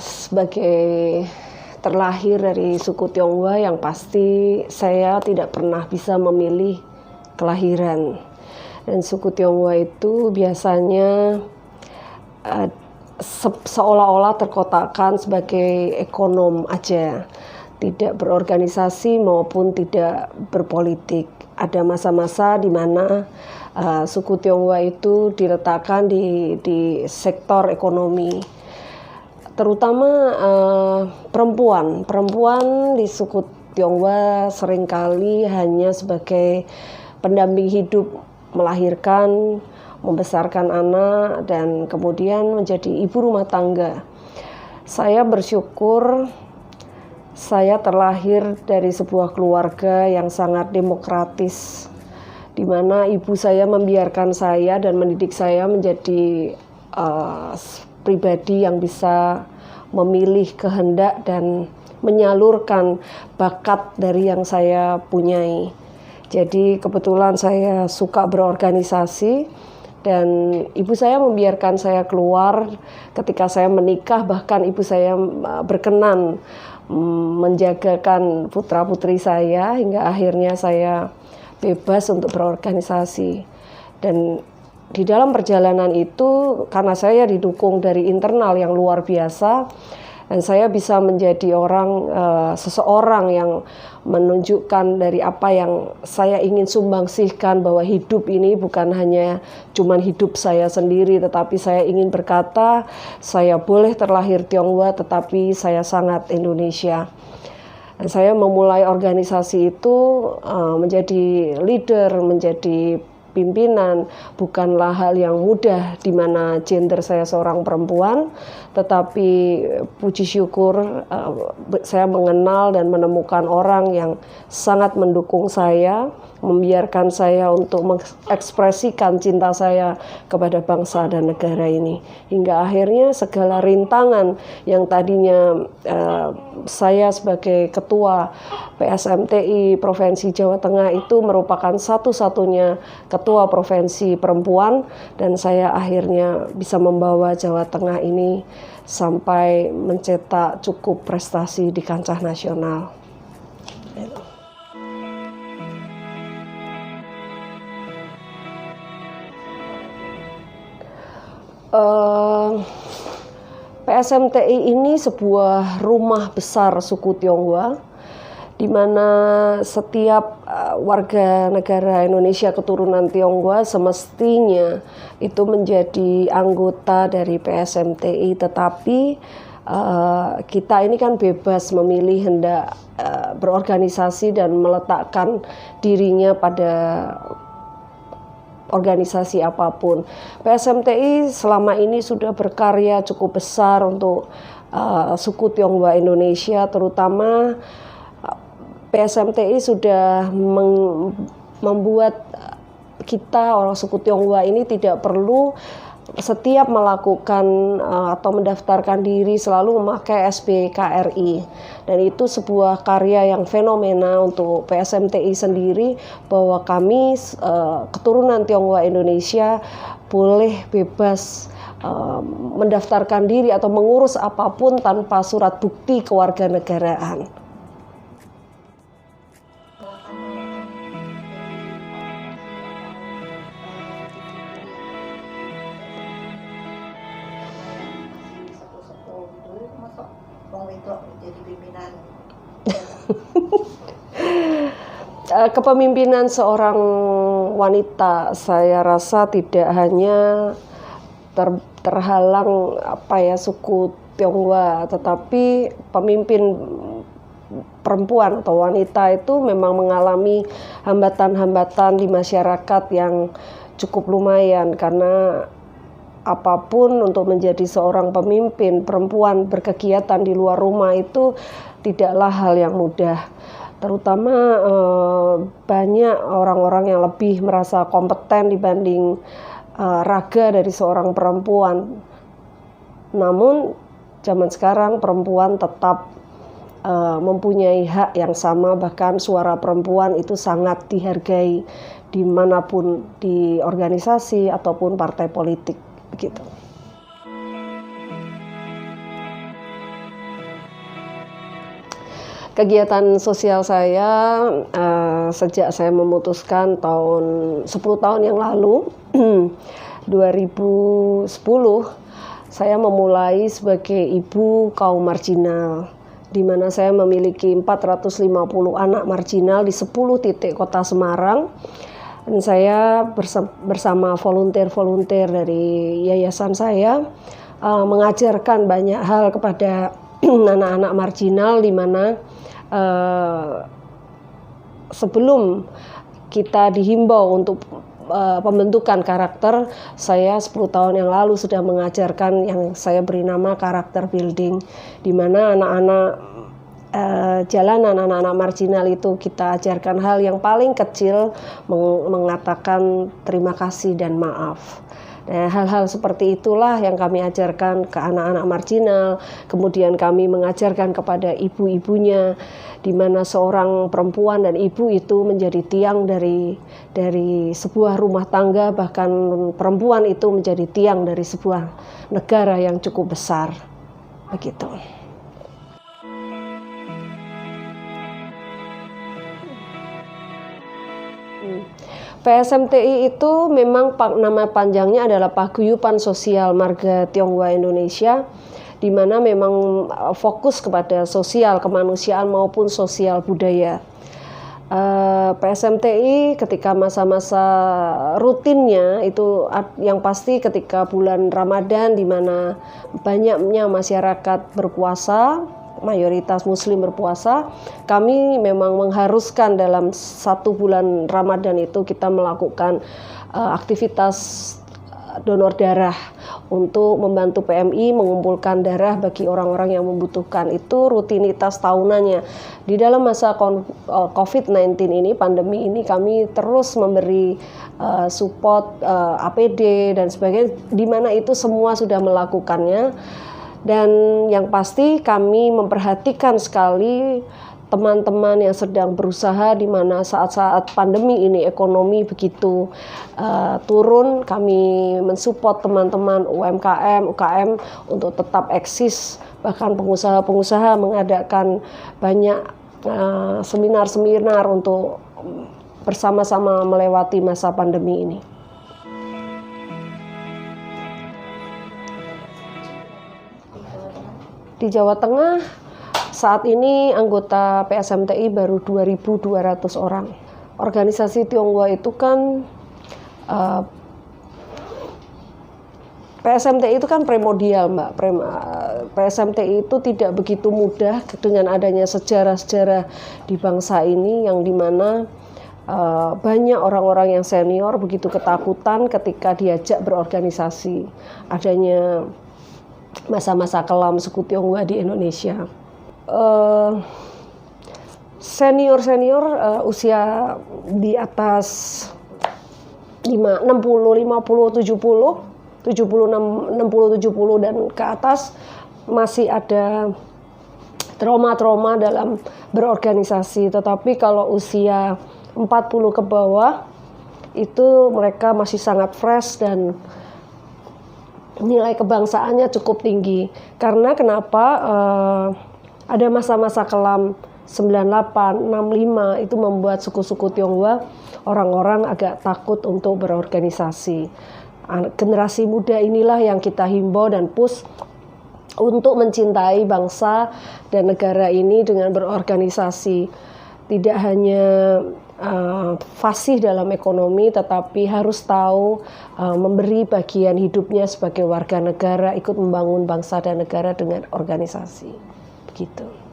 Sebagai terlahir dari suku Tionghoa, yang pasti saya tidak pernah bisa memilih kelahiran. Dan suku Tionghoa itu biasanya seolah-olah terkotakkan sebagai ekonom aja, tidak berorganisasi maupun tidak berpolitik. Ada masa-masa di mana suku Tionghoa itu diletakkan di sektor ekonomi, terutama perempuan di suku Tionghoa seringkali hanya sebagai pendamping hidup, melahirkan, membesarkan anak, dan kemudian menjadi ibu rumah tangga. Saya bersyukur saya terlahir dari sebuah keluarga yang sangat demokratis, di mana ibu saya membiarkan saya dan mendidik saya menjadi pribadi yang bisa memilih kehendak dan menyalurkan bakat dari yang saya punyai. Jadi kebetulan saya suka berorganisasi, dan ibu saya membiarkan saya keluar ketika saya menikah. Bahkan ibu saya berkenan menjagakan putra-putri saya hingga akhirnya saya bebas untuk berorganisasi. Dan di dalam perjalanan itu, karena saya didukung dari internal yang luar biasa, dan saya bisa menjadi seseorang yang menunjukkan dari apa yang saya ingin sumbangsihkan, bahwa hidup ini bukan hanya cuman hidup saya sendiri, tetapi saya ingin berkata, saya boleh terlahir Tionghoa tetapi saya sangat Indonesia. Dan saya memulai organisasi itu menjadi leader, menjadi pimpinan bukanlah hal yang mudah, di mana gender saya seorang perempuan, tetapi puji syukur saya mengenal dan menemukan orang yang sangat mendukung saya, membiarkan saya untuk mengekspresikan cinta saya kepada bangsa dan negara ini. Hingga akhirnya segala rintangan yang tadinya saya sebagai ketua PSMTI Provinsi Jawa Tengah itu merupakan satu-satunya ketua provinsi perempuan, dan saya akhirnya bisa membawa Jawa Tengah ini sampai mencetak cukup prestasi di kancah nasional. PSMTI ini sebuah rumah besar suku Tionghoa, di mana setiap warga negara Indonesia keturunan Tionghoa semestinya itu menjadi anggota dari PSMTI, tetapi kita ini kan bebas memilih hendak berorganisasi dan meletakkan dirinya pada organisasi apapun. PSMTI selama ini sudah berkarya cukup besar untuk suku Tionghoa Indonesia, terutama PSMTI sudah membuat kita orang suku Tionghoa ini tidak perlu setiap melakukan atau mendaftarkan diri selalu memakai SBKRI, dan itu sebuah karya yang fenomena untuk PSMTI sendiri, bahwa kami keturunan Tionghoa Indonesia boleh bebas mendaftarkan diri atau mengurus apapun tanpa surat bukti kewarganegaraan. Kepemimpinan seorang wanita, saya rasa tidak hanya terhalang suku Tionghoa, tetapi pemimpin perempuan atau wanita itu memang mengalami hambatan-hambatan di masyarakat yang cukup lumayan, karena apapun untuk menjadi seorang pemimpin perempuan berkegiatan di luar rumah itu tidaklah hal yang mudah. Terutama banyak orang-orang yang lebih merasa kompeten dibanding raga dari seorang perempuan. Namun zaman sekarang perempuan tetap mempunyai hak yang sama, bahkan suara perempuan itu sangat dihargai dimanapun, di organisasi ataupun partai politik, begitu. Kegiatan sosial saya sejak saya memutuskan 10 tahun yang lalu 2010 saya memulai sebagai ibu kaum marginal, di mana saya memiliki 450 anak marginal di 10 titik kota Semarang. Dan saya bersama volunteer-volunteer dari yayasan saya mengajarkan banyak hal kepada anak-anak marginal, di mana sebelum kita dihimbau untuk pembentukan karakter, saya 10 tahun yang lalu sudah mengajarkan yang saya beri nama karakter building, di mana anak-anak jalanan, anak-anak marginal itu kita ajarkan hal yang paling kecil, mengatakan terima kasih dan maaf. Nah, hal-hal seperti itulah yang kami ajarkan ke anak-anak marginal. Kemudian kami mengajarkan kepada ibu-ibunya, di mana seorang perempuan dan ibu itu menjadi tiang dari sebuah rumah tangga, bahkan perempuan itu menjadi tiang dari sebuah negara yang cukup besar. Begitu. PSMTI itu memang nama panjangnya adalah Paguyuban Sosial Marga Tionghoa Indonesia, di mana memang fokus kepada sosial kemanusiaan maupun sosial budaya. PSMTI ketika masa-masa rutinnya itu yang pasti ketika bulan Ramadan, di mana banyaknya masyarakat berpuasa, mayoritas muslim berpuasa, kami memang mengharuskan dalam 1 bulan Ramadan itu kita melakukan aktivitas donor darah untuk membantu PMI mengumpulkan darah bagi orang-orang yang membutuhkan. Itu rutinitas tahunannya. Di dalam masa COVID-19 ini, pandemi ini, kami terus memberi support APD dan sebagainya, di mana itu semua sudah melakukannya. Dan yang pasti kami memperhatikan sekali teman-teman yang sedang berusaha, di mana saat-saat pandemi ini ekonomi begitu turun. Kami mensupport teman-teman UMKM, UKM untuk tetap eksis. Bahkan pengusaha-pengusaha mengadakan banyak seminar-seminar untuk bersama-sama melewati masa pandemi ini. Di Jawa Tengah saat ini anggota PSMTI baru 2.200 orang. Organisasi Tionghoa itu kan PSMTI itu kan primordial, Mbak. PSMTI itu tidak begitu mudah dengan adanya sejarah-sejarah di bangsa ini, yang dimana banyak orang-orang yang senior begitu ketakutan ketika diajak berorganisasi. Adanya masa-masa kelam suku Tionghoa di Indonesia. Senior-senior usia di atas 60, 50, 70, 60, 70 dan ke atas masih ada trauma-trauma dalam berorganisasi. Tetapi kalau usia 40 ke bawah itu mereka masih sangat fresh dan nilai kebangsaannya cukup tinggi. Karena kenapa? Ada masa-masa kelam 98, 65 itu membuat suku-suku Tionghoa, orang-orang agak takut untuk berorganisasi. Generasi muda inilah yang kita himbau dan push untuk mencintai bangsa dan negara ini dengan berorganisasi. Tidak hanya fasih dalam ekonomi, tetapi harus tahu memberi bagian hidupnya sebagai warga negara, ikut membangun bangsa dan negara dengan organisasi. Begitu.